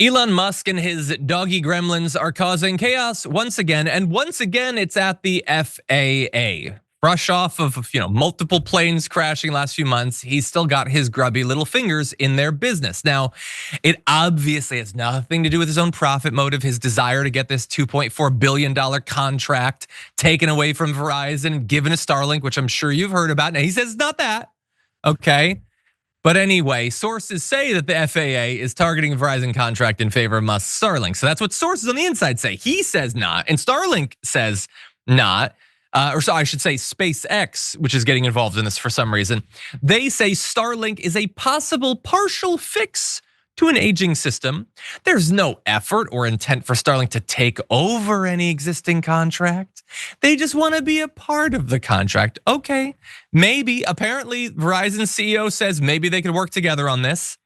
Elon Musk and his doggy gremlins are causing chaos once again, and once again it's at the FAA. Fresh off of multiple planes crashing last few months, he's still got his grubby little fingers in their business. Now, it obviously has nothing to do with his own profit motive, his desire to get this $2.4 billion contract taken away from Verizon, given to Starlink, which I'm sure you've heard about. Now he says it's not that, okay? But anyway, sources say that the FAA is targeting a Verizon contract in favor of Musk's Starlink. So that's what sources on the inside say. He says not, and Starlink says not. Or so I should say SpaceX, which is getting involved in this for some reason. They say Starlink is a possible partial fix to an aging system. There's no effort or intent for Starlink to take over any existing contract. They just want to be a part of the contract. Okay, maybe, apparently Verizon's CEO says maybe they could work together on this.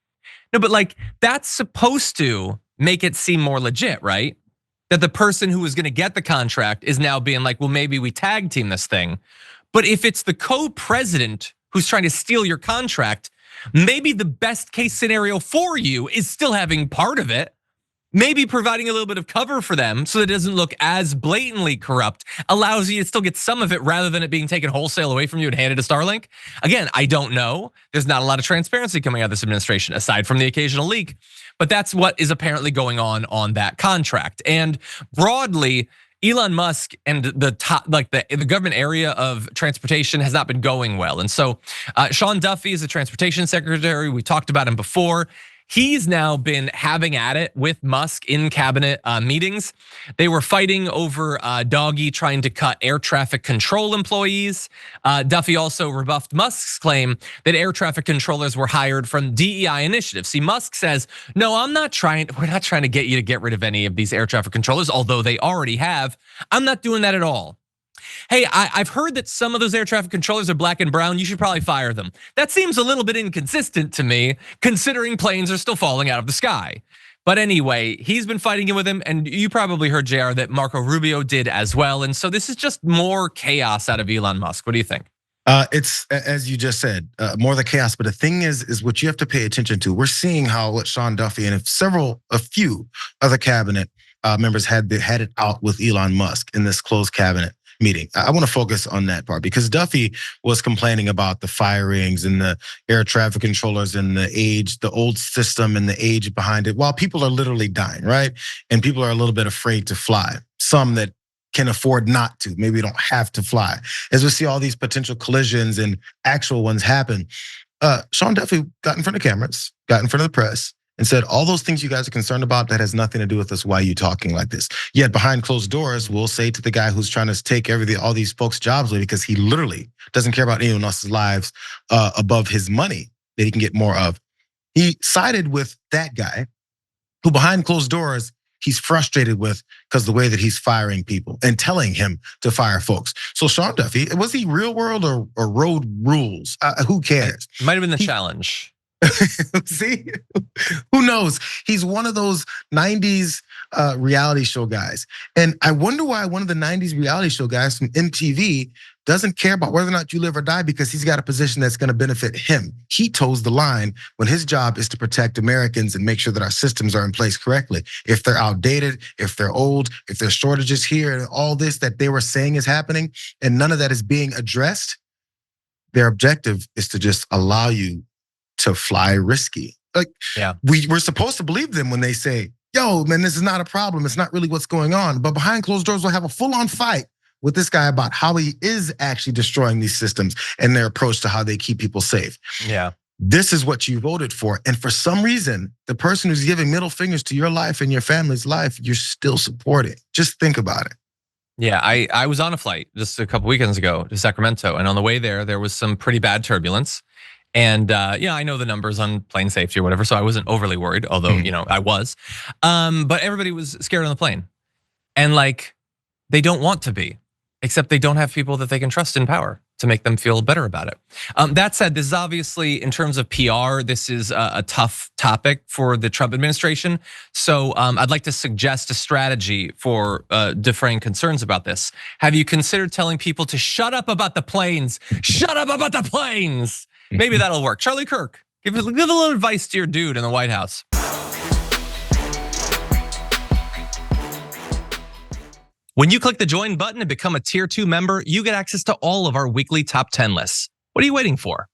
No, but that's supposed to make it seem more legit, right? That the person who was gonna get the contract is now being like, well, maybe we tag team this thing. But if it's the co-president who's trying to steal your contract, maybe the best case scenario for you is still having part of it. Maybe providing a little bit of cover for them so that it doesn't look as blatantly corrupt allows you to still get some of it rather than it being taken wholesale away from you and handed to Starlink. Again, I don't know. There's not a lot of transparency coming out of this administration aside from the occasional leak, but that's what is apparently going on that contract. And broadly, Elon Musk and the government area of transportation has not been going well. And so Sean Duffy is the transportation secretary. We talked about him before. He's now been having at it with Musk in cabinet meetings. They were fighting over Doggy trying to cut air traffic control employees. Duffy also rebuffed Musk's claim that air traffic controllers were hired from DEI initiatives. See, Musk says, no, we're not trying to get you to get rid of any of these air traffic controllers, although they already have. I'm not doing that at all. Hey, I've heard that some of those air traffic controllers are black and brown. You should probably fire them. That seems a little bit inconsistent to me, considering planes are still falling out of the sky. But anyway, he's been fighting with him, and you probably heard, JR, that Marco Rubio did as well. And so this is just more chaos out of Elon Musk. What do you think? It's, as you just said, more the chaos. But the thing is what you have to pay attention to. We're seeing what Sean Duffy and a few other cabinet members had it out with Elon Musk in this closed cabinet meeting. I want to focus on that part because Duffy was complaining about the firings and the air traffic controllers and the age, the old system and the age behind it, while people are literally dying, right? And people are a little bit afraid to fly. Some that can afford not to, maybe don't have to fly. As we see all these potential collisions and actual ones happen, Sean Duffy got in front of cameras, got in front of the press, and said, all those things you guys are concerned about, that has nothing to do with us. Why are you talking like this? Yet behind closed doors, we'll say to the guy who's trying to take all these folks' jobs away because he literally doesn't care about anyone else's lives above his money that he can get more of. He sided with that guy who behind closed doors, he's frustrated with because the way that he's firing people and telling him to fire folks. So Sean Duffy, was he real world or road rules? Who cares? It might have been the challenge. See, who knows? He's one of those 90s reality show guys. And I wonder why one of the 90s reality show guys from MTV doesn't care about whether or not you live or die because he's got a position that's gonna benefit him. He toes the line when his job is to protect Americans and make sure that our systems are in place correctly. If they're outdated, if they're old, if there's shortages here and all this that they were saying is happening and none of that is being addressed, their objective is to just allow you to fly risky. We're supposed to believe them when they say, yo, man, this is not a problem. It's not really what's going on. But behind closed doors, we'll have a full-on fight with this guy about how he is actually destroying these systems and their approach to how they keep people safe. Yeah. This is what you voted for. And for some reason, the person who's giving middle fingers to your life and your family's life, you're still supporting. Just think about it. Yeah, I was on a flight just a couple weekends ago to Sacramento. And on the way there was some pretty bad turbulence. And I know the numbers on plane safety or whatever, so I wasn't overly worried, although I was. But everybody was scared on the plane. And they don't want to be, except they don't have people that they can trust in power to make them feel better about it. That said, this is obviously, in terms of PR, this is a tough topic for the Trump administration. So I'd like to suggest a strategy for defraying concerns about this. Have you considered telling people to shut up about the planes? Shut up about the planes. Maybe that'll work. Charlie Kirk, give a little advice to your dude in the White House. When you click the join button and become a tier 2 member, you get access to all of our weekly top 10 lists. What are you waiting for?